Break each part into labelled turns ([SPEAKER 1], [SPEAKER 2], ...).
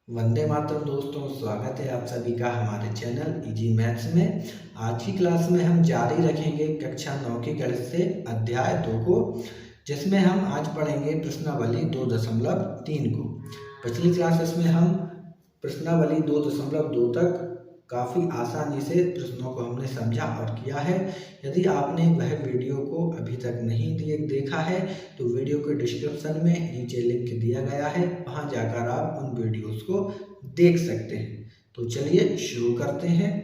[SPEAKER 1] वंदे मातरम दोस्तों, स्वागत है आप सभी का हमारे चैनल इजी मैथ्स में। आज की क्लास में हम जारी रखेंगे कक्षा 9 की गणित से अध्याय 2 को, जिसमें हम आज पढ़ेंगे प्रश्नावली 2.3 को। पिछली क्लासेस में हम प्रश्नावली 2.2 तक काफ़ी आसानी से प्रश्नों को हमने समझा और किया है। यदि आपने वह वीडियो को अभी तक नहीं देखा है तो वीडियो के डिस्क्रिप्शन में नीचे लिंक दिया गया है, वहां जाकर आप उन वीडियोस को देख सकते हैं। तो चलिए शुरू करते हैं।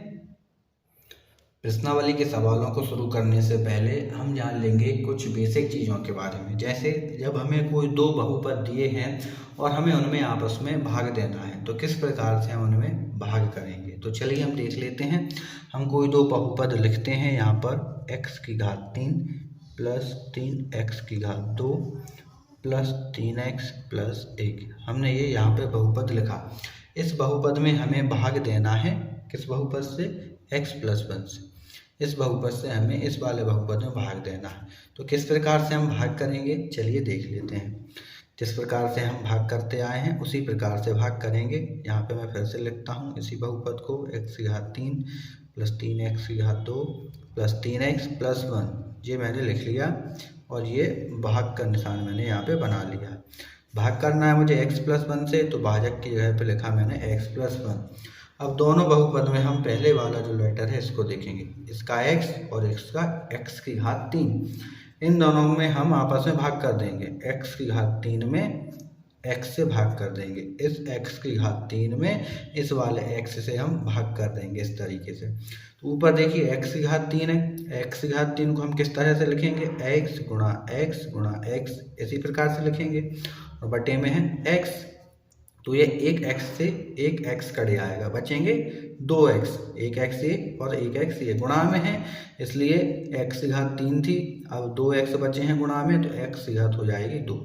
[SPEAKER 1] प्रश्नावली के सवालों को शुरू करने से पहले हम जान लेंगे कुछ बेसिक चीज़ों के बारे में। जैसे जब हमें कोई दो बहुपद दिए हैं और हमें उनमें आपस में भाग देना है तो किस प्रकार से हम उनमें भाग करेंगे। तो चलिए हम देख लेते हैं। हम कोई दो बहुपद लिखते हैं। यहाँ पर x की घात 3 प्लस 3x की घात 2 प्लस 3x प्लस 1, हमने ये यहाँ पे बहुपद लिखा। इस बहुपद में हमें भाग देना है किस बहुपद से, x प्लस 1 से। इस बहुपद से हमें इस वाले बहुपद में भाग देना है। तो किस प्रकार से हम भाग करेंगे, चलिए देख लेते हैं। जिस प्रकार से हम भाग करते आए हैं उसी प्रकार से भाग करेंगे। यहाँ पे मैं फिर से लिखता हूँ इसी बहुपद को, x की घात 3 प्लस 3x की घात 2 प्लस 3x प्लस 1, ये मैंने लिख लिया और ये भाग का निशान मैंने यहाँ पे बना लिया। भाग करना है मुझे x प्लस 1 से, तो भाजक की जगह पे लिखा मैंने x प्लस 1। अब दोनों बहुपद में हम पहले वाला जो लेटर है इसको देखेंगे, इसका x और इसका x की घात 3, इन दोनों में हम आपस में भाग कर देंगे। x की घात 3 में x से भाग कर देंगे, इस x की घात 3 में इस वाले x से हम भाग कर देंगे इस तरीके से। तो ऊपर देखिए x की घात 3 है, x की घात 3 को हम किस तरह से लिखेंगे, x गुणा x गुणा x, इसी प्रकार से लिखेंगे। और बटे में है x, तो ये एक x से एक x कट जाएगा, बचेंगे 2x, एक x ये और एक x ये, गुणा में है इसलिए x की घात 3 थी, अब 2x बचे हैं गुणा में, तो x की घात हो जाएगी 2।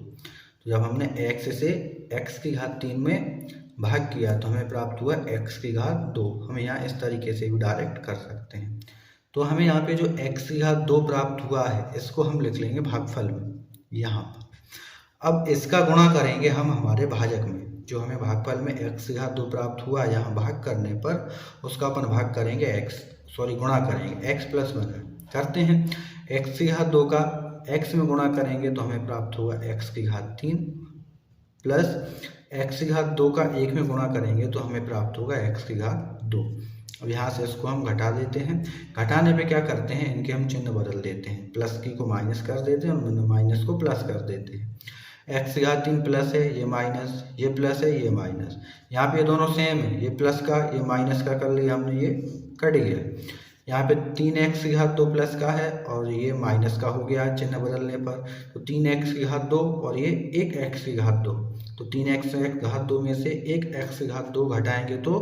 [SPEAKER 1] तो जब हमने x से x की घात 3 में भाग किया तो हमें प्राप्त हुआ x की घात 2। हम यहाँ इस तरीके से भी डायरेक्ट कर सकते हैं। तो हमें यहाँ पे जो x की घात 2 प्राप्त हुआ है इसको हम लिख लेंगे भागफल में यहाँ पर। अब इसका गुणा करेंगे हम हमारे भाजक में, जो हमें भागफल में x की घात 2 प्राप्त हुआ, यहाँ भाग करने पर उसका अपन भाग करेंगे गुणा करेंगे x प्लस 1 करते हैं। x की घात 2 का x में गुणा करेंगे तो हमें प्राप्त होगा x की घात 3 प्लस x की घात 2 का 1 में गुणा करेंगे तो हमें प्राप्त होगा x की घात 2। अब यहाँ से इसको हम घटा देते हैं। घटाने पे क्या करते हैं, इनके हम चिन्ह बदल देते हैं, प्लस की को माइनस कर देते हैं और माइनस को प्लस कर देते हैं। x की घात 3 प्लस है, ये माइनस, ये प्लस है, ये माइनस, यहाँ पे ये दोनों सेम है, ये प्लस का ये माइनस का कर लिया हमने, ये कट गया। यहाँ पे 3x की घात 2 प्लस का है और ये माइनस का हो गया चिन्ह बदलने पर, तो 3x की घात 2 और ये 1x की घात 2, तो 3x की घात 2 में से 1x की घात 2 घटाएंगे तो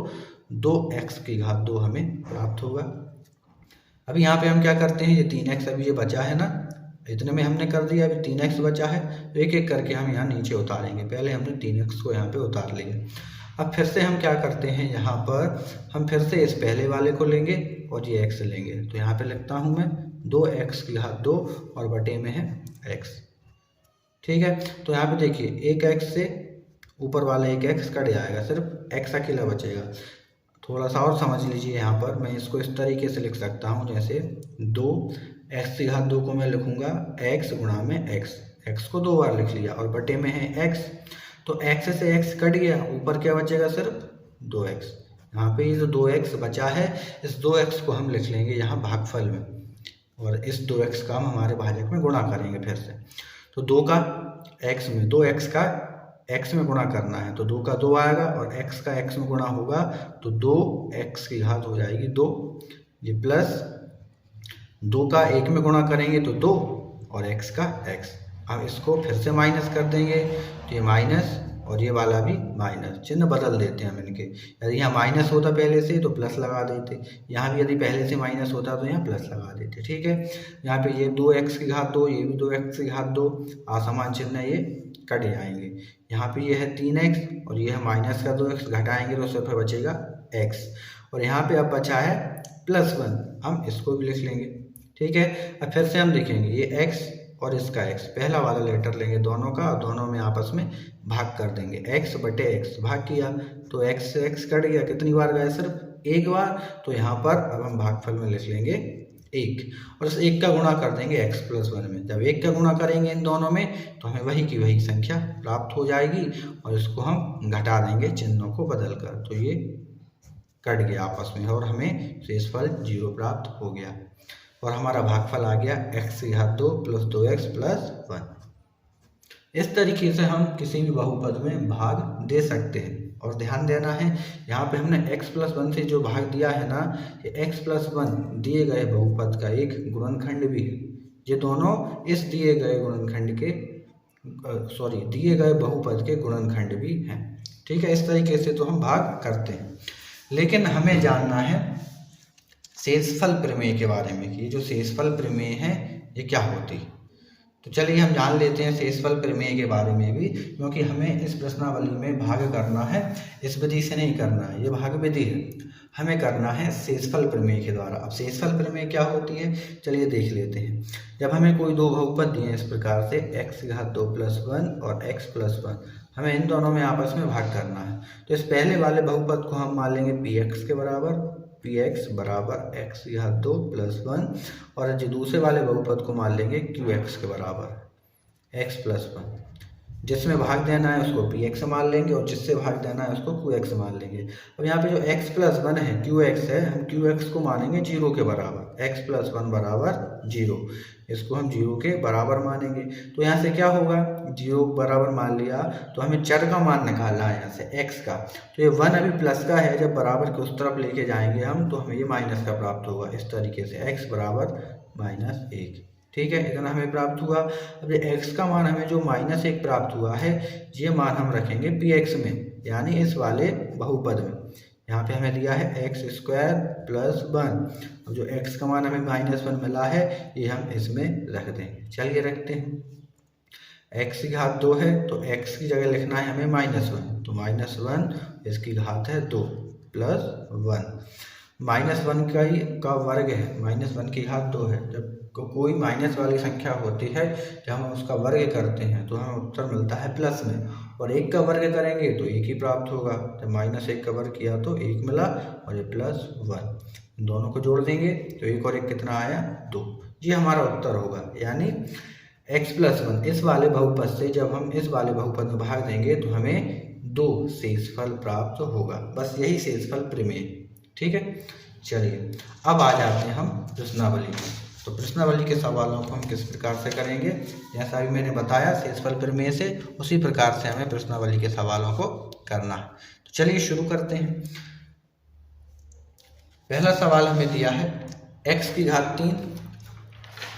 [SPEAKER 1] 2x की घात 2 हमें प्राप्त होगा। अब यहाँ पे हम क्या करते हैं, ये 3x अभी ये बचा है ना, इतने में हमने कर दिया, अभी 3x बचा है, तो एक एक करके हम यहाँ नीचे उतारेंगे। पहले हमने 3x को यहाँ पे उतार लिया। अब फिर से हम क्या करते हैं, यहाँ पर हम फिर से इस पहले वाले को लेंगे और ये x लेंगे। तो यहाँ पे लिखता हूँ मैं 2x की घात 2 और बटे में है x, ठीक है। तो यहाँ पे देखिए एक x से ऊपर वाला एक x कट जाएगा, सिर्फ x अकेला बचेगा। थोड़ा सा और समझ लीजिए, यहाँ पर मैं इसको इस तरीके से लिख सकता हूँ, जैसे 2x की घात 2 को मैं लिखूंगा x गुणा में x को 2 बार लिख लिया और बटे में है x, तो x से x कट गया, ऊपर क्या बचेगा, सिर्फ 2x। यहाँ पे ये जो 2x बचा है, इस 2x को हम लिख लेंगे यहाँ भागफल में और इस 2x का हम हमारे भाजक में गुणा करेंगे फिर से। तो 2 का x में, 2x का x में गुणा करना है तो 2 का 2 आएगा और x का x में गुणा होगा तो 2x की घात हो जाएगी 2, ये प्लस 2 का 1 में गुणा करेंगे तो 2 और x का x। अब इसको फिर से माइनस कर देंगे तो ये माइनस और ये वाला भी माइनस, चिन्ह बदल देते हैं हम इनके। यदि यहाँ माइनस होता पहले से तो प्लस लगा देते, यहाँ भी यदि पहले से माइनस होता तो यहाँ प्लस लगा देते, ठीक है। यहाँ पे ये 2x की घात 2, ये भी 2x की घात 2, असमान चिन्ह ये कट जाएंगे। यहाँ पे ये है 3x और ये है माइनस का 2x, घटाएंगे तो सिर्फ बचेगा x और यहाँ पे अब बचा है प्लस 1, हम इसको भी लिख लेंगे, ठीक है। अब फिर से हम देखेंगे ये x और इसका x, पहला वाला लेटर लेंगे दोनों का और दोनों में आपस में भाग कर देंगे। x बटे x भाग किया तो x से x कट गया, कितनी बार गया? सिर्फ एक बार। तो यहाँ पर अब हम भागफल में लिख लेंगे 1 और इस 1 का गुणा कर देंगे x प्लस 1 में। जब 1 का गुणा करेंगे इन दोनों में तो हमें वही की वही संख्या प्राप्त हो जाएगी और इसको हम घटा देंगे चिन्हों को बदल कर, तो ये कट गया आपस में और हमें शेषफल 0 प्राप्त हो गया और हमारा भागफल आ गया x की घात 2 प्लस 2x प्लस 1। इस तरीके से हम किसी भी बहुपद में भाग दे सकते हैं। और ध्यान देना है, यहाँ पे हमने x प्लस 1 से जो भाग दिया है ना, ये x प्लस 1 दिए गए बहुपद का एक गुणनखंड भी है। ये दोनों इस दिए गए गुणनखंड के दिए गए बहुपद के गुणनखंड भी हैं। ठीक है, इस तरीके से तो हम भाग करते हैं। लेकिन हमें जानना है शेषफल प्रमेय के बारे में कि ये जो शेषफल प्रमेय है ये क्या होती है। तो चलिए हम जान लेते हैं शेषफल प्रमेय के बारे में भी, क्योंकि हमें इस प्रश्नावली में भाग करना है, इस विधि से नहीं करना है, ये भाग विधि है, हमें करना है शेषफल प्रमेय के द्वारा। अब शेषफल प्रमेय क्या होती है चलिए देख लेते हैं। जब हमें कोई दो बहुपद दिए इस प्रकार से x की घात 2 प्लस 1 और x प्लस 1, हमें इन दोनों में आपस में भाग करना है। तो इस पहले वाले बहुपद को हम मान लेंगे px के बराबर, px बराबर x की घात 2 प्लस 1 और जो दूसरे वाले बहुपद को मान लेंगे qx के बराबर x प्लस 1। जिसमें भाग देना है उसको px मान लेंगे और जिससे भाग देना है उसको qx मान लेंगे। अब यहाँ पे जो x प्लस 1 है qx है, हम qx को मानेंगे 0 के बराबर, x प्लस 1 बराबर 0, इसको हम 0 के बराबर मानेंगे। तो यहाँ से क्या होगा, 0 बराबर मान लिया तो हमें चर का मान निकालना है यहाँ से x का। तो ये 1 अभी प्लस का है, जब बराबर के उस तरफ लेके जाएंगे हम तो हमें ये माइनस का प्राप्त होगा। इस तरीके से x बराबर -1, ठीक है, इतना हमें प्राप्त हुआ। अब ये x का मान हमें जो -1 प्राप्त हुआ है ये मान हम रखेंगे px में, यानी इस वाले बहुपद में। यहाँ पे हमें दिया है x² प्लस 1, अब जो x का मान हमें -1 मिला है ये हम इसमें रख देंगे। चलिए रखते हैं। x की घात 2 है तो x की जगह लिखना है हमें -1, तो -1 इसकी घात है 2 प्लस 1, -1 का वर्ग है, -1 की घात 2 है। जब कोई माइनस वाली संख्या होती है जब हम उसका वर्ग करते हैं तो हमें उत्तर मिलता है प्लस में, और 1 का वर्ग करेंगे तो 1 ही प्राप्त होगा। जब -1 का वर्ग किया तो 1 मिला और ये +1, दोनों को जोड़ देंगे तो 1 और 1 कितना आया, 2। ये हमारा उत्तर होगा, यानी x प्लस 1 इस वाले बहुपद से जब हम इस वाले बहुपद में भाग देंगे तो हमें 2 शेषफल प्राप्त होगा। बस यही शेषफल प्रमेय, ठीक है। चलिए अब आ जाते हैं हम प्रश्नावली में। तो प्रश्नावली के सवालों को हम किस प्रकार से करेंगे, जैसा भी मैंने बताया शेषफल प्रमेय से, उसी प्रकार से हमें प्रश्नावली के सवालों को करना है। तो चलिए शुरू करते हैं। पहला सवाल हमें दिया है x की घात 3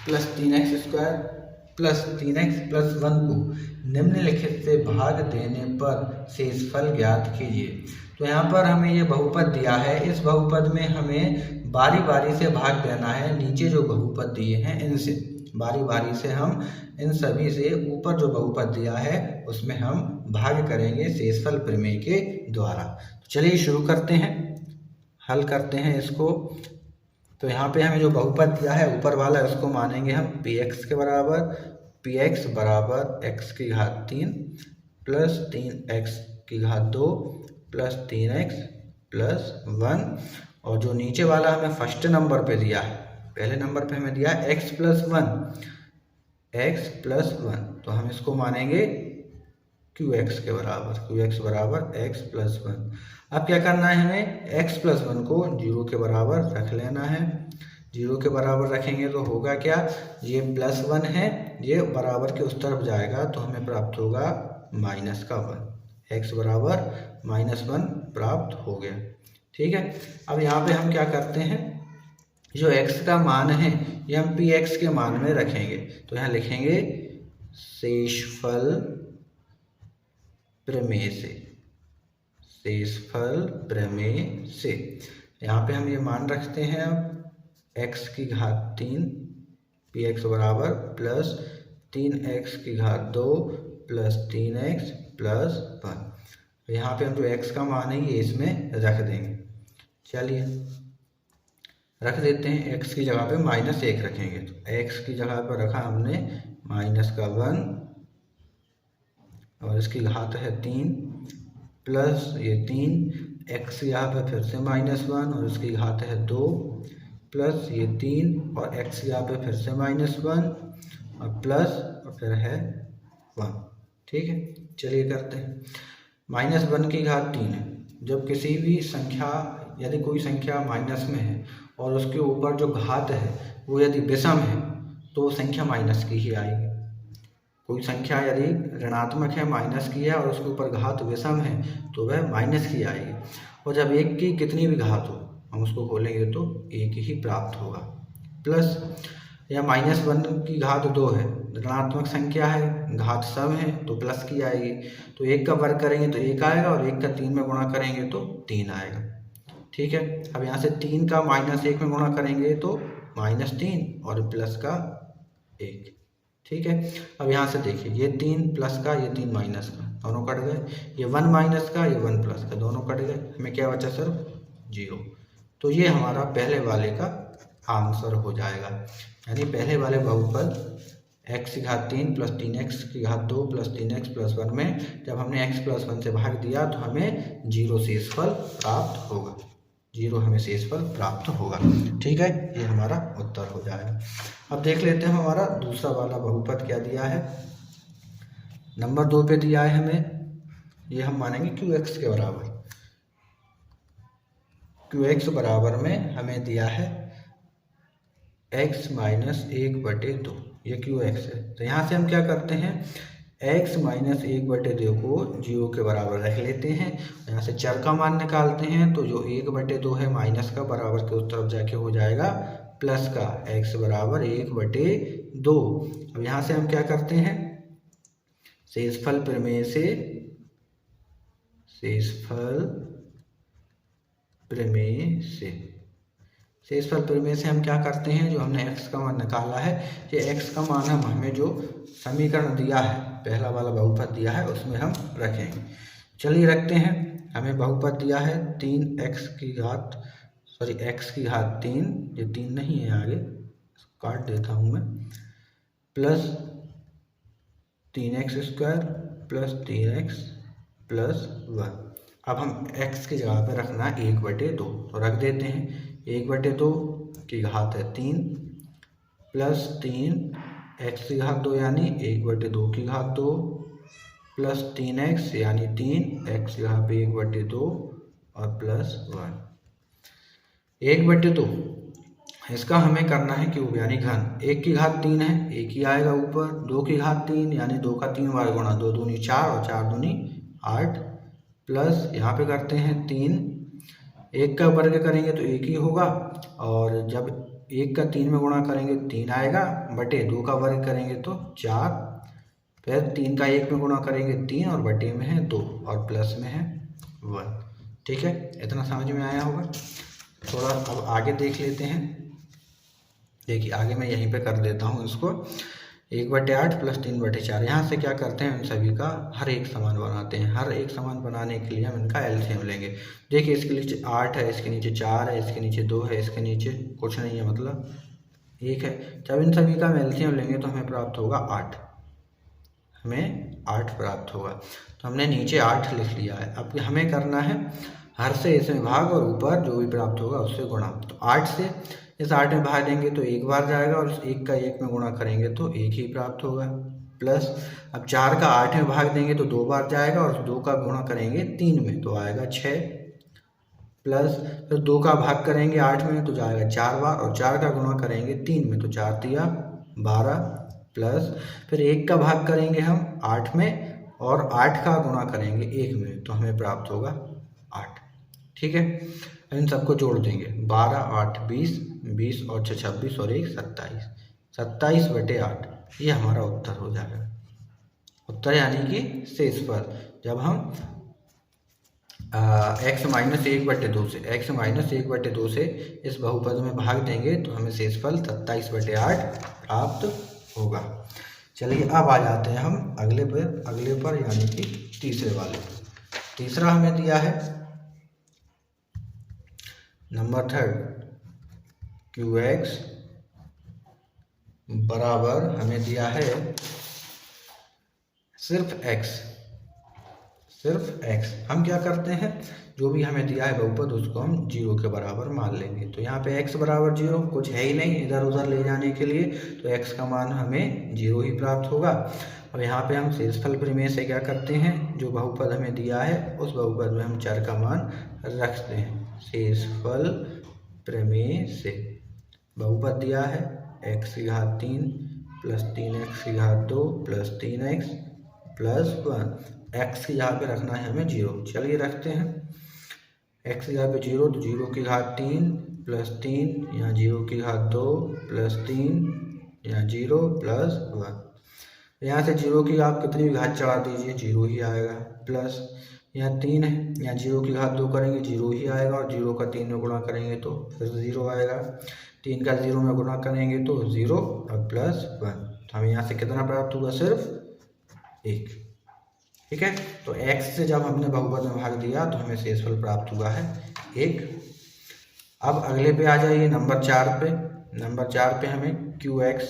[SPEAKER 1] plus 3x² plus 3x plus 1 को निम्नलिखित से भाग देने पर शेषफल ज्ञात कीजिए। तो यहाँ पर हमें ये बहुपद दिया है, इस बहुपद में हमें बारी बारी से भाग देना है। नीचे जो बहुपद दिए हैं इनसे बारी बारी से हम इन सभी से ऊपर जो बहुपद दिया है उसमें हम भाग करेंगे शेषफल प्रमेय के द्वारा। तो चलिए शुरू करते हैं, हल करते हैं इसको। तो यहाँ पे हमें जो बहुपद दिया है ऊपर वाला उसको मानेंगे हम px के बराबर, px बराबर x की घात 3 प्लस 3x की घात 2 प्लस 3x प्लस 1, और जो नीचे वाला हमें फर्स्ट नंबर पे दिया है, पहले नंबर पे हमें दिया है x प्लस 1, तो हम इसको मानेंगे qx के बराबर, qx बराबर x प्लस 1। अब क्या करना है, हमें x प्लस 1 को 0 के बराबर रख लेना है। 0 के बराबर रखेंगे तो होगा क्या, ये प्लस 1 है, ये बराबर के उस तरफ जाएगा तो हमें प्राप्त होगा -1, x बराबर -1 प्राप्त हो गया, ठीक है। अब यहाँ पे हम क्या करते हैं, जो x का मान है ये हम px के मान में रखेंगे। तो यहाँ लिखेंगे शेषफल प्रमेय से, शेषफल प्रमेय से। यहाँ पे हम ये मान रखते हैं अब x की घात 3 px बराबर प्लस 3x की घात 2 प्लस 3x प्लस 1। यहाँ पे हम जो x का मान है ये इसमें रख देंगे। चलिए रख देते हैं, x की जगह पे -1 रखेंगे। तो x की जगह पर रखा हमने माइनस का 1 और इसकी घात है 3 प्लस ये 3 एक्स यहाँ पे फिर से -1 और इसकी घात है 2 प्लस ये 3 और एक्स यहाँ पे फिर से -1 और प्लस और फिर है 1। ठीक है, चलिए करते हैं। -1 की घात 3 है। जब किसी भी संख्या, यदि कोई संख्या माइनस में है और उसके ऊपर जो घात है वो यदि विषम है तो वो संख्या माइनस की ही आएगी। कोई संख्या यदि ऋणात्मक है, माइनस की है और उसके ऊपर घात विषम है तो वह माइनस की आएगी। और जब एक की कितनी भी घात हो हम उसको खोलेंगे तो एक ही प्राप्त होगा। प्लस या -1 की घात 2 है, ऋणात्मक संख्या है, घात सम है तो प्लस की आएगी। तो 1 का वर्ग करेंगे तो 1 आएगा और 1 का 3 में गुणा करेंगे तो 3 आएगा। ठीक है, अब यहाँ से 3 का -1 में गुणा करेंगे तो -3 और प्लस का 1। ठीक है, अब यहाँ से देखिए ये 3 प्लस का, ये 3 माइनस का, दोनों कट गए। ये 1 माइनस का, ये 1 प्लस का, दोनों कट गए। हमें क्या बचा सिर्फ 0। तो ये हमारा पहले वाले का आंसर हो जाएगा। यानी पहले वाले बहुपद x की घात 3 प्लस 3x की घात 2 प्लस 3x प्लस 1 में जब हमने x प्लस 1 से भाग दिया तो हमें 0 शेषफल प्राप्त होगा। 0 हमें शेषफल प्राप्त होगा। ठीक है, ये हमारा उत्तर हो जाएगा। अब देख लेते हैं हमारा दूसरा वाला बहुपद क्या दिया है। नंबर 2 पे दिया है हमें, ये हम मानेंगे qx के बराबर। qx बराबर में हमें दिया है x - 1/2, ये qx है। तो यहाँ से हम क्या करते हैं, x - 1/2 को 0 के बराबर रख लेते हैं। यहाँ से चर का मान निकालते हैं तो जो 1/2 है माइनस का, बराबर के उस तरफ जाके हो जाएगा प्लस का, x बराबर 1/2। अब यहाँ से हम क्या करते हैं, शेषफल प्रमेय से, शेषफल प्रमेय से हम क्या करते हैं, जो हमने x का मान निकाला है, ये x का मान हम हमें जो समीकरण दिया है, पहला वाला बहुपद दिया है, उसमें हम रखेंगे। चलिए रखते हैं। हमें बहुपद दिया है 3x की घात, x की घात 3, ये 3 नहीं है, आगे काट देता हूँ मैं, plus 3x² plus 3x plus 1। अब हम x की जगह पर रखना है 1/2, तो रख देते हैं। 1/2 की घात है 3 प्लस 3x की घात 2 यानी 1/2 की घात 2 प्लस 3x यानी 3x यहाँ पे 1/2 और प्लस 1। 1/2 इसका हमें करना है क्यूब यानी घन। 1 की घात 3 है, 1 ही आएगा ऊपर। 2 की घात 3 यानी 2 का 3 बार गुणा, 2 दूनी 4 और 4 दूनी 8 प्लस यहाँ पे करते हैं 3। 1 का वर्ग करेंगे तो 1 ही होगा और जब 1 का 3 में गुणा करेंगे 3 आएगा, बटे 2 का वर्ग करेंगे तो 4, फिर 3 का 1 में गुणा करेंगे 3 और बटे में है 2 और प्लस में है 1। ठीक है, इतना समझ में आया होगा। थोड़ा अब आगे देख लेते हैं। देखिए आगे मैं यहीं पे कर देता हूँ इसको। 1/8 प्लस 3/4, यहाँ से क्या करते हैं, इन सभी का हर एक समान बनाते हैं। हर एक समान बनाने के लिए हम इनका एलसीएम लेंगे। देखिए इसके नीचे 8 है, इसके नीचे 4 है, इसके नीचे 2 है, इसके नीचे कुछ नहीं है, मतलब 1 है। जब इन सभी का हम एलसीएम लेंगे तो हमें प्राप्त होगा 8, हमें 8 प्राप्त होगा। तो हमने नीचे 8 लिख लिया है। अब हमें करना है हर से इसमें भाग और ऊपर जो भी प्राप्त होगा उससे गुणा। तो 8 से इस 8 में भाग देंगे तो 1 बार जाएगा और उस 1 का 1 में गुणा करेंगे तो 1 ही प्राप्त होगा। प्लस अब 4 का 8 में भाग देंगे तो 2 बार जाएगा और उस 2 का गुणा करेंगे 3 में तो आएगा 6। प्लस फिर 2 का भाग करेंगे 8 में तो जाएगा 4 बार और 4 का गुणा करेंगे 3 में तो 4 तिया 12। प्लस फिर 1 का भाग करेंगे हम 8 में और 8 का गुणा करेंगे 1 में तो हमें प्राप्त होगा 8। ठीक है, इन सबको जोड़ देंगे। 12 8 20, 20 और 6 26 और 1 27, 27/8 ये हमारा उत्तर हो जाएगा। उत्तर यानी कि शेषफल। जब हम x - 1/2 से इस बहुपद में भाग देंगे तो हमें शेषफल 27/8 प्राप्त होगा। चलिए अब आ जाते हैं हम अगले पर यानी कि तीसरे वाले। तीसरा हमें दिया है नंबर 3 qx बराबर हमें दिया है सिर्फ x। हम क्या करते हैं, जो भी हमें दिया है बहुपद उसको हम 0 के बराबर मान लेंगे। तो यहाँ पे x बराबर 0 कुछ है ही नहीं इधर उधर ले जाने के लिए, तो x का मान हमें 0 ही प्राप्त होगा। अब यहाँ पे हम शेषफल प्रमेय से क्या करते हैं, जो बहुपद हमें दिया है उस बहुपद में हम चर का मान रखते हैं। शेषफल प्रमेय से बहुपद दिया है x की घात 3 प्लस 3x की घात 2 प्लस 3x प्लस 1। x की यहाँ पे रखना है हमें 0। चलिए रखते हैं x की यहाँ पे 0, तो 0 की घात 3 प्लस 3 यहाँ 0 की घात 2 प्लस 3 यहाँ 0 प्लस 1। यहाँ से 0 की आप कितनी भी घात चढ़ा दीजिए 0 ही आएगा। प्लस यहाँ 3 है, यहाँ 0 की घात 2 करेंगे 0 ही आएगा, और 0 का 3 में गुणा करेंगे तो फिर 0 आएगा। 3 का 0 में गुणा करेंगे तो 0 और प्लस 1। तो हमें यहाँ से कितना प्राप्त होगा, सिर्फ 1। ठीक है, तो x से जब हमने बहुपद में भाग दिया तो हमें शेषफल प्राप्त हुआ है 1। अब अगले पे आ जाइए नंबर 4 पे। नंबर 4 पे हमें qx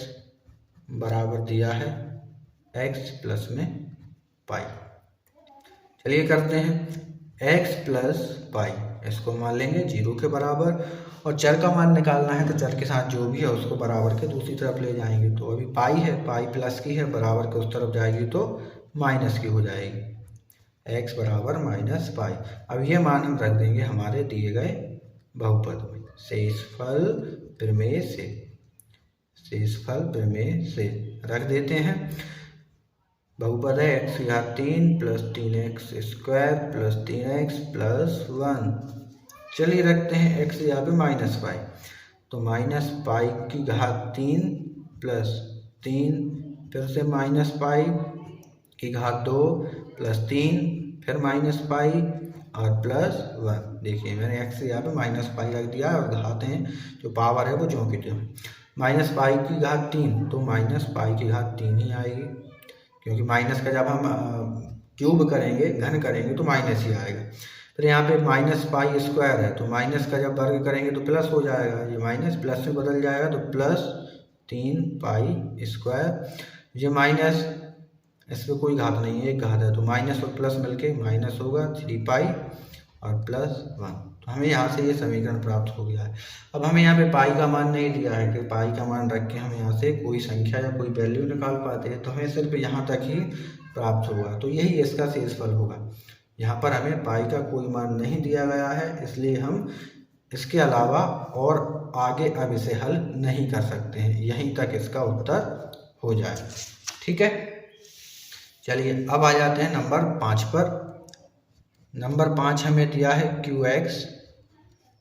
[SPEAKER 1] बराबर दिया है x प्लस में पाई। चलिए करते हैं x प्लस पाई, इसको मान लेंगे 0 के बराबर, और चर का मान निकालना है तो चर के साथ जो भी है उसको बराबर के दूसरी तरफ ले जाएंगे। तो अभी पाई है, पाई प्लस की है, बराबर के उस तरफ जाएगी तो माइनस की हो जाएगी। x बराबर माइनस पाई। अब ये मान हम रख देंगे हमारे दिए गए बहुपद में शेषफल प्रमेय से। शेषफल प्रमेय से रख देते हैं। बहुपद है x की घात 3 plus 3x square plus 3x plus 1। चलिए रखते हैं x यहाँ पे माइनस पाई, तो माइनस पाई की घात 3 प्लस 3 फिर से माइनस पाई की घात 2 प्लस 3 फिर माइनस पाई और प्लस 1। देखिए मैंने x यहाँ पे माइनस पाई रख दिया और घात हैं जो पावर है वो ज्यों की त्यों। माइनस पाई की घात 3 तो माइनस पाई की घात 3 ही आएगी, क्योंकि माइनस का जब हम क्यूब करेंगे घन करेंगे तो माइनस ही आएगा। फिर यहाँ पे माइनस पाई स्क्वायर है, तो माइनस का जब वर्ग करेंगे तो प्लस हो जाएगा, ये माइनस प्लस में बदल जाएगा तो प्लस 3 पाई स्क्वायर। ये माइनस इसमें कोई घात नहीं है, एक घात है, तो माइनस और प्लस मिलके माइनस होगा 3 पाई और प्लस 1। तो हमें यहाँ से ये समीकरण प्राप्त हो गया है। अब हमें यहाँ पे पाई का मान नहीं दिया है कि पाई का मान रख के हम यहाँ से कोई संख्या या कोई वैल्यू निकाल पाते हैं, तो हमें सिर्फ यहाँ तक ही प्राप्त होगा। तो यही इसका शेषफल होगा। यहाँ पर हमें पाई का कोई मान नहीं दिया गया है, इसलिए हम इसके अलावा और आगे अब इसे हल नहीं कर सकते हैं, यहीं तक इसका उत्तर हो जाए। ठीक है, चलिए अब आ जाते हैं नंबर 5 पर। नंबर 5 हमें दिया है qx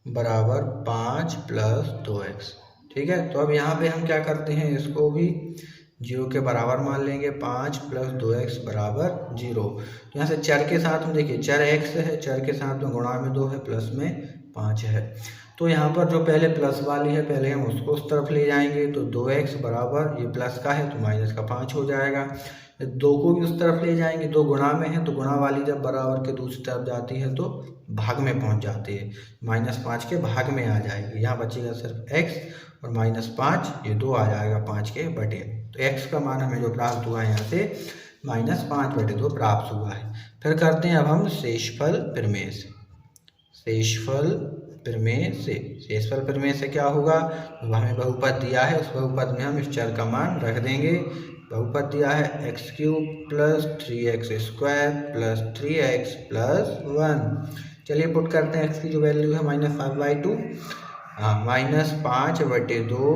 [SPEAKER 1] बराबर 5 प्लस 2x। ठीक है, तो अब यहाँ पे हम क्या करते हैं, इसको भी 0 के बराबर मान लेंगे। 5 प्लस 2x बराबर 0। तो यहाँ से चर के साथ में देखिए चर x है, चर के साथ में गुणा में 2 है, प्लस में 5 है। तो यहाँ पर जो पहले प्लस वाली है पहले हम उसको उस तरफ ले जाएंगे, तो 2x बराबर ये प्लस का है तो माइनस का 5 हो जाएगा। 2 को भी उस तरफ ले जाएंगे, 2 गुणा में है तो गुणा वाली जब बराबर के दूसरी तरफ जाती है तो भाग में पहुंच जाती है, -5 के भाग में आ जाएगी। यहाँ बचेगा सिर्फ x और -5 ये 2 आ जाएगा 5 के बटे। तो x का मान हमें जो प्राप्त हुआ है यहाँ से -5/2 प्राप्त हुआ है। फिर करते हैं अब हम शेषफल प्रमेय से। शेषफल प्रमेय से, शेषफल प्रमेय से क्या होगा, तो हमें बहुपद दिया है उस बहुपद में हम इस चर का मान रख देंगे। बहुपद दिया है x³ plus 3x square plus 3x plus 1। चलिए पुट करते हैं x की जो वैल्यू है -5/2, -5/2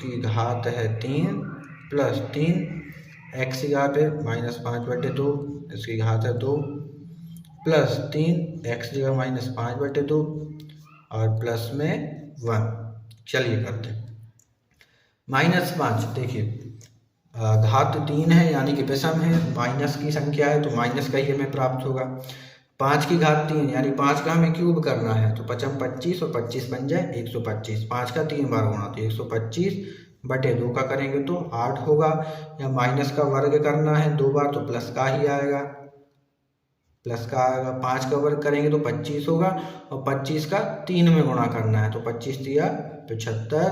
[SPEAKER 1] की घात है 3 प्लस 3 x की घात है -5/2 इसकी घात है 2 प्लस 3 x की जगह -5/2 और प्लस में 1। चलिए करते हैं -5। देखिए घात 3 है यानी कि विषम है, माइनस की संख्या है तो माइनस का ही हमें प्राप्त होगा। 5 की घात 3 यानी 5 का हमें क्यूब करना है, तो 5 25 और 25 बन जाए 125। 5 का 3 बार गुणा तो 125/2 का करेंगे तो 8 होगा। या माइनस का वर्ग करना है 2 बार तो प्लस का ही आएगा, प्लस का आएगा। 5 का वर्ग करेंगे तो 25 होगा और 25 का 3 में गुणा करना है तो 25 दिया 75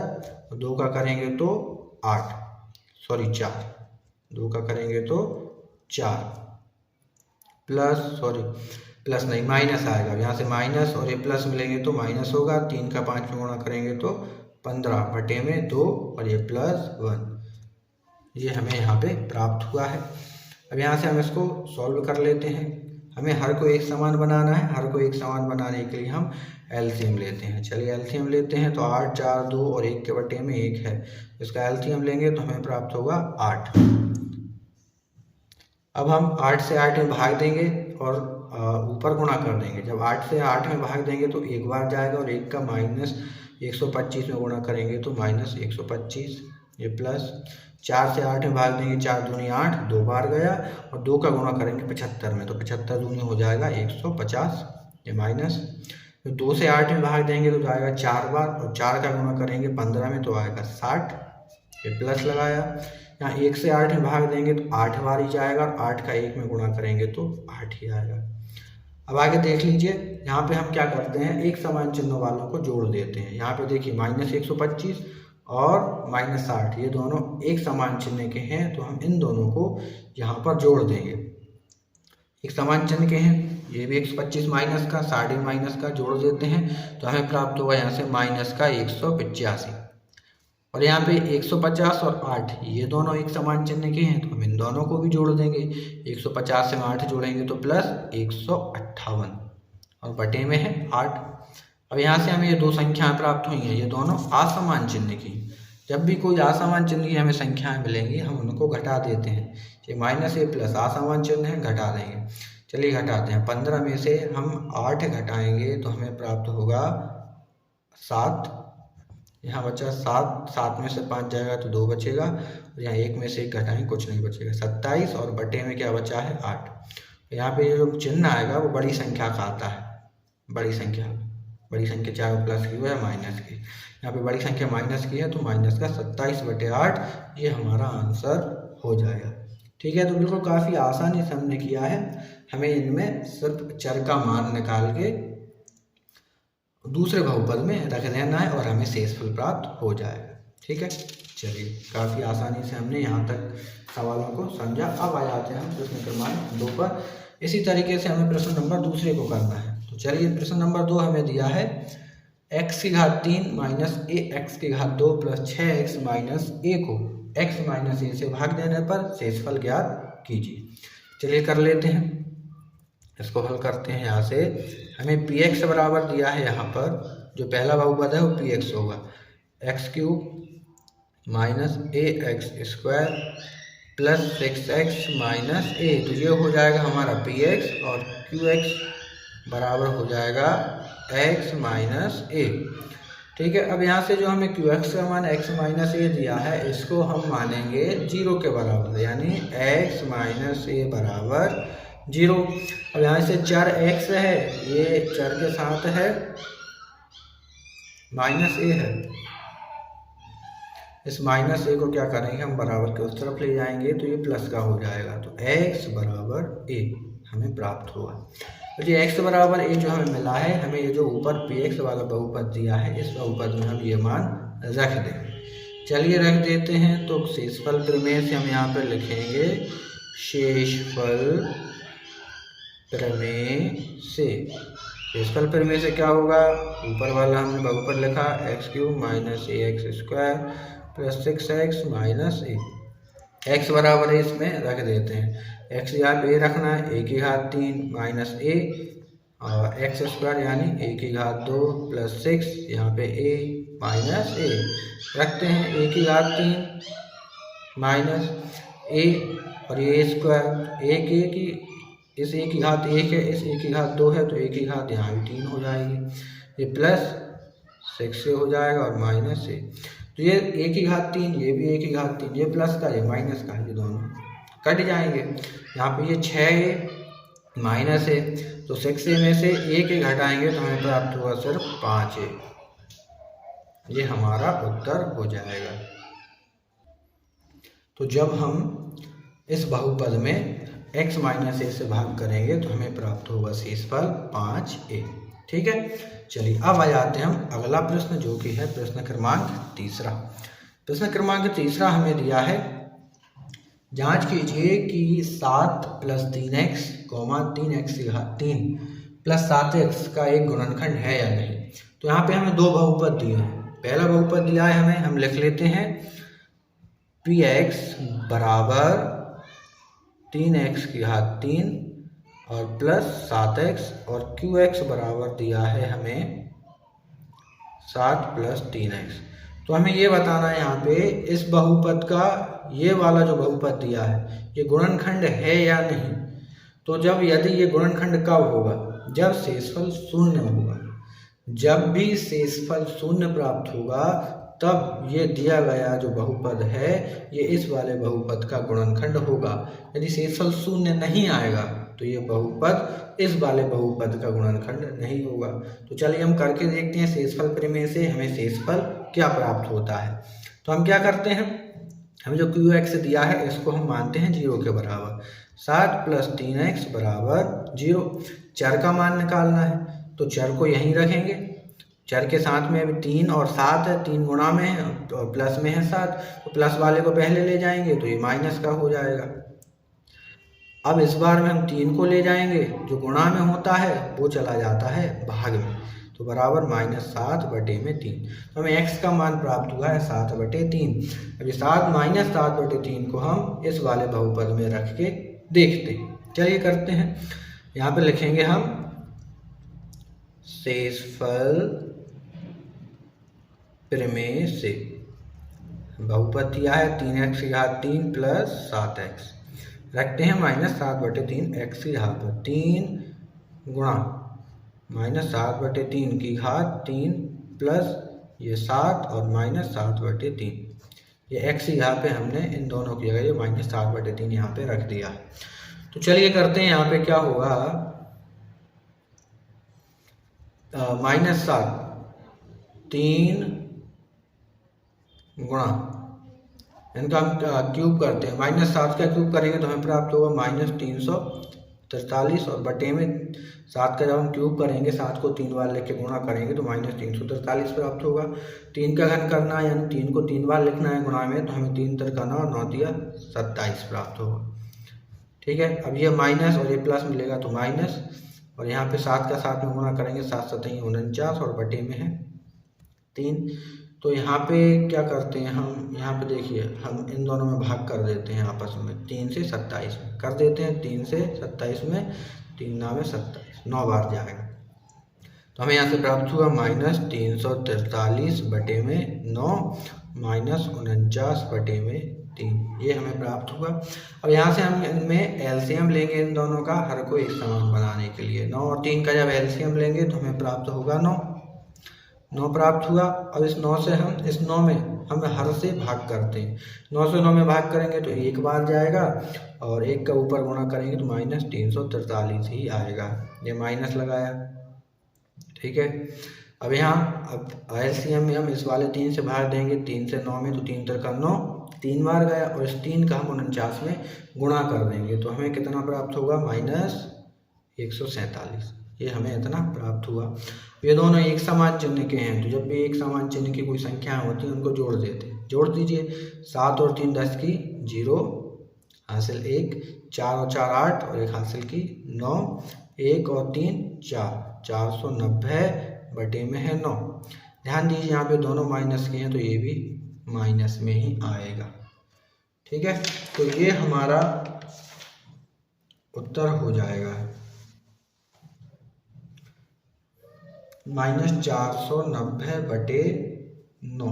[SPEAKER 1] और 2 का करेंगे तो 8। सॉरी 4, 2 का करेंगे तो 4 प्लस, सॉरी प्लस नहीं माइनस आएगा, यहाँ से माइनस और ये प्लस मिलेंगे तो माइनस होगा। 3 का 5 में गुणा करेंगे तो 15 बटे में 2 और ये +1, ये हमें यहाँ पे प्राप्त हुआ है। अब यहाँ से हम इसको सॉल्व कर लेते हैं। हमें हर को एक समान बनाना है, हर को एक समान बनाने के लिए हम एलसीएम लेते हैं। चलिए एलसीएम लेते हैं तो 8, 4, 2 और 1 के बटे में 1 है, इसका एलसीएम लेंगे तो हमें प्राप्त होगा 8। अब हम 8 से 8 में भाग देंगे और ऊपर गुणा कर देंगे। जब 8 से 8 में भाग देंगे तो एक बार जाएगा और 1 का माइनस 125 में गुणा करेंगे तो -125, ये प्लस 4 से 8 में भाग देंगे, 4 दूनी 8, 2 बार गया और 2 का गुणा करेंगे 75 में तो 75 दूनी हो जाएगा 150, ये माइनस। तो 2 से 8 में भाग देंगे तो जाएगा 4 बार और 4 का गुणा करेंगे 15 में तो आएगा 60, ये प्लस लगाया। यहाँ 1 से 8 में भाग देंगे तो 8 बार ही जाएगा और 8 का 1 में गुणा करेंगे तो 8 ही आएगा। अब आगे देख लीजिए, यहाँ पे हम क्या करते हैं, एक समान चिन्हों वालों को जोड़ देते हैं। यहाँ पे देखिए -125 और -60 ये दोनों एक समान चिन्ह के हैं तो हम इन दोनों को यहाँ पर जोड़ देंगे। एक समान चिन्ह के हैं, ये भी 125 माइनस का, 60 माइनस का जोड़ देते हैं तो हमें प्राप्त होगा यहाँ से -185। और यहाँ पे 150 और 8 ये दोनों एक समान चिन्ह के हैं तो हम इन दोनों को भी जोड़ देंगे। 150 से 8 जोड़ेंगे तो +158 और बटे में है 8। अब यहाँ से हमें ये दो संख्याएं प्राप्त हुई हैं, ये दोनों असमान चिन्ह की। जब भी कोई असमान चिन्ह की हमें संख्याएं मिलेंगी हम उनको घटा देते हैं। ये -a प्लस असमान चिन्ह है, घटा देंगे। चलिए घटाते हैं। 15 में से हम 8 घटाएंगे तो हमें प्राप्त होगा 7। यहाँ बचा 7, 7 में से 5 जाएगा तो 2 बचेगा और यहाँ 1 में से 1 घटाएंगे कुछ नहीं बचेगा, 27 और बटे में क्या बचा है 8। यहाँ पे ये जो चिन्ह आएगा वो बड़ी संख्या का आता है, बड़ी संख्या चाहे वो प्लस की हो या माइनस की। यहाँ पे बड़ी संख्या माइनस की है तो माइनस का 27/8 ये हमारा आंसर हो जाएगा। ठीक है, तो बिल्कुल काफ़ी आसानी से हमने किया है। हमें इनमें सिर्फ चर का मान निकाल के दूसरे बहुपद में रख देना है और हमें शेषफल प्राप्त हो जाएगा। ठीक है, चलिए काफ़ी आसानी से हमने यहाँ तक सवालों को समझा। अब आ जाते हैं हम प्रश्न क्रमांक 2 पर। इसी तरीके से हमें प्रश्न नंबर दूसरे को करना है। तो चलिए प्रश्न नंबर 2 हमें दिया है x3 minus ax2 plus 6x minus a को x माइनस a से भाग देने पर शेषफल ज्ञात कीजिए। चलिए कर लेते हैं, इसको हल करते हैं। यहाँ से हमें px बराबर दिया है, यहाँ पर जो पहला बहुपद है वो px होगा, x³ minus ax² plus 6x minus a, तो ये हो जाएगा हमारा px और qx बराबर हो जाएगा x माइनस a। ठीक है, अब यहाँ से जो हमें qx का मान x माइनस a दिया है इसको हम मानेंगे 0 के बराबर, यानी x माइनस a बराबर 0। अब यहाँ से चर x है, ये चर के साथ है माइनस a है, इस माइनस a को क्या करेंगे हम बराबर के उस तरफ ले जाएंगे तो ये प्लस का हो जाएगा, तो x बराबर a हमें प्राप्त हुआ। तो ये x बराबर a जो हमें मिला है, हमें ये जो ऊपर px वाला बहुपद दिया है इस बहुपद में हम ये मान रख दें। चलिए रख देते हैं। तो शेषफल प्रमेय से हम यहाँ पर लिखेंगे शेषफल प्रमेय से। शेषफल प्रमेय से क्या होगा, ऊपर वाला हमने बहुपद लिखा x³ minus ax² plus 6x minus a, x बराबर है इसमें रख देते हैं। x यहाँ पे a रखना है, a⁻³ माइनस a और x² यानी a⁻² प्लस 6 यहाँ पे a माइनस a रखते हैं, a⁻³ माइनस a और ये स्क्वायर, एक की इस a⁻1 है, इस a⁻2 है तो a⁻, यहाँ भी 3 हो जाएगी, ये प्लस 6 से हो जाएगा और माइनस से, तो ये a⁻3 ये भी a⁻3, ये प्लस का ये माइनस का, ये दोनों कट जाएंगे। यहाँ पे ये 6a माइनस है तो 6a में से a घटाएंगे तो हमें प्राप्त होगा सिर्फ 5a, ये हमारा उत्तर हो जाएगा। तो जब हम इस बहुपद में x माइनस a से भाग करेंगे तो हमें प्राप्त होगा शेषफल 5a। ठीक है, चलिए अब आ जाते हैं हम अगला प्रश्न जो कि है प्रश्न क्रमांक 3। प्रश्न क्रमांक 3 हमें दिया है जांच कीजिए कि 7 प्लस 3x, 3x की घात 3 प्लस 7x का एक गुणनखंड है या नहीं। तो यहाँ पे हमें दो बहुपद दिए हैं। पहला बहुपद दिया है हमें, हम लिख लेते हैं px बराबर 3x की घात 3 और प्लस 7x, और qx बराबर दिया है हमें 7 प्लस 3x। तो हमें ये बताना है यहाँ पे इस बहुपद का ये वाला जो बहुपद दिया है ये गुणनखंड है या नहीं। तो जब यदि ये गुणनखंड कब होगा, जब शेषफल शून्य होगा। जब भी शेषफल शून्य प्राप्त होगा तब ये दिया गया जो बहुपद है ये इस वाले बहुपद का गुणनखंड होगा। यदि शेषफल शून्य नहीं आएगा तो ये बहुपद इस वाले बहुपद का गुणनखंड नहीं होगा। तो चलिए हम करके देखते हैं शेषफल प्रमेय से हमें शेषफल क्या प्राप्त होता है। तो हम क्या करते हैं, हमें जो qx दिया है इसको हम मानते हैं 0 के बराबर। 7 प्लस 3x बराबर 0। चर का मान निकालना है तो चर को यहीं रखेंगे। चर के साथ में अभी 3 और 7 है, 3 गुणा में है और प्लस में है 7, तो प्लस वाले को पहले ले जाएंगे तो ये माइनस का हो जाएगा। अब इस बार में हम 3 को ले जाएंगे, जो गुणा में होता है वो चला जाता है भाग में, तो बराबर -7/3। तो हमें x का मान प्राप्त हुआ है 7/3। अब ये 7 - 7/3 को हम इस वाले बहुपद में रख के देखते हैं। चलिए करते हैं। यहाँ पे लिखेंगे हम शेषफल प्रमेय से बहुपद दिया है 3x की घात 3 प्लस 7x, रखते हैं -7/3 x की घात 3 गुणा -7/3 की घात 3 प्लस ये 7 और -7/3। ये x की घात पे हमने इन दोनों की जगह ये -7/3 यहाँ पे रख दिया। तो चलिए करते हैं, यहाँ पे क्या होगा -7 3 गुणा इनका हम क्यूब करते हैं। -7 का क्यूब करेंगे तो हमें प्राप्त होगा -343 और बटे में 7 का जब हम क्यूब करेंगे 7 को 3 बार लेके गुणा करेंगे तो -343 प्राप्त होगा। 3 का घन करना है यानी 3 को 3 बार लिखना है गुणा में, तो हमें 3 3 करना और 9 दिया 27 प्राप्त होगा। ठीक है, अब ये माइनस और ये प्लस मिलेगा तो माइनस, और यहाँ पे 7 का 7 में गुणा करेंगे 7 7 49 और बटे में है 3। तो यहाँ पे क्या करते हैं हम, यहाँ पे देखिए हम इन दोनों में भाग कर देते हैं आपस में, 3 से 27 में कर देते हैं। 3 से 27 में 3 9 में 27, 9 बार जाएगा। तो हमें यहाँ से प्राप्त हुआ -343 बटे में 9 -49 बटे में 3, ये हमें प्राप्त हुआ। अब यहाँ से हम इनमें एलसीएम लेंगे इन दोनों का, हर को एक समान बनाने के लिए। 9 और 3 का जब एलसीएम लेंगे तो हमें प्राप्त होगा 9 प्राप्त हुआ। अब इस 9 से हम इस 9 में हम हर से भाग करते हैं। 9 से 9 में भाग करेंगे तो एक बार जाएगा और एक का ऊपर गुणा करेंगे तो -343 ही आएगा। ये माइनस लगाया, ठीक है। अब यहाँ अब एलसीएम में हम इस वाले 3 से भाग देंगे, 3 से 9 में तो 3 3 9, 3 बार गया और इस 3 का हम 49 में गुणा कर देंगे तो हमें कितना प्राप्त होगा -147। ये हमें इतना प्राप्त हुआ। ये दोनों एक समान चिन्ह के हैं, तो जब भी एक समान चिन्ह की कोई संख्या होती है उनको जोड़ देते हैं। जोड़ दीजिए, 7 और 3 10 की 0 हासिल 1, 4 और 4 8 और 1 हासिल की 9, 1 और 3 4, 490 बटे में है 9। ध्यान दीजिए यहाँ पे दोनों माइनस के हैं तो ये भी माइनस में ही आएगा। ठीक है, तो ये हमारा उत्तर हो जाएगा -490 बटे 9।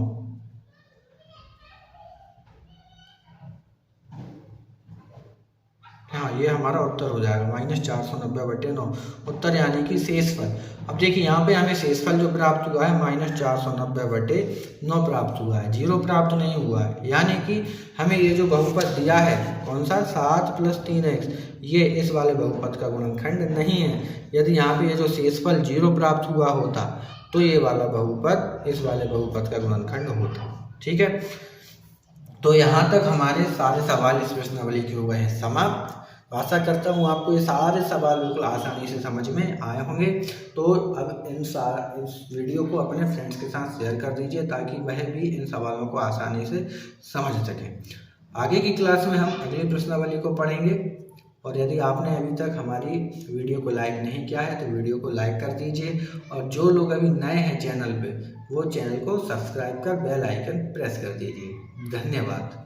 [SPEAKER 1] हाँ, ये हमारा उत्तर हो जाएगा -490 बटे 9 उत्तर, यानी कि शेषफल। अब देखिए यहाँ पे हमें शेषफल जो प्राप्त हुआ है -490 बटे 9 प्राप्त हुआ है, 0 प्राप्त नहीं हुआ है। यानी कि हमें ये जो बहुपद दिया है कौन सा 7 प्लस 3x, ये इस वाले बहुपद का गुणनखंड नहीं है। यदि यहाँ पे ये जो शेषफल 0 प्राप्त हुआ होता तो ये वाला बहुपद इस वाले बहुपद का गुणनखंड होता। ठीक है, तो यहाँ तक हमारे सारे सवाल इस प्रश्नावली के हो गए हैं समाप्त। आशा करता हूँ आपको ये सारे सवाल बिल्कुल आसानी से समझ में आए होंगे। तो अब इस वीडियो को अपने फ्रेंड्स के साथ शेयर कर दीजिए ताकि वह भी इन सवालों को आसानी से समझ सकें। आगे की क्लास में हम अगली प्रश्नावली को पढ़ेंगे। और यदि आपने अभी तक हमारी वीडियो को लाइक नहीं किया है तो वीडियो को लाइक कर दीजिए, और जो लोग अभी नए हैं चैनल पे वो चैनल को सब्सक्राइब कर बेल आइकन प्रेस कर दीजिए। धन्यवाद।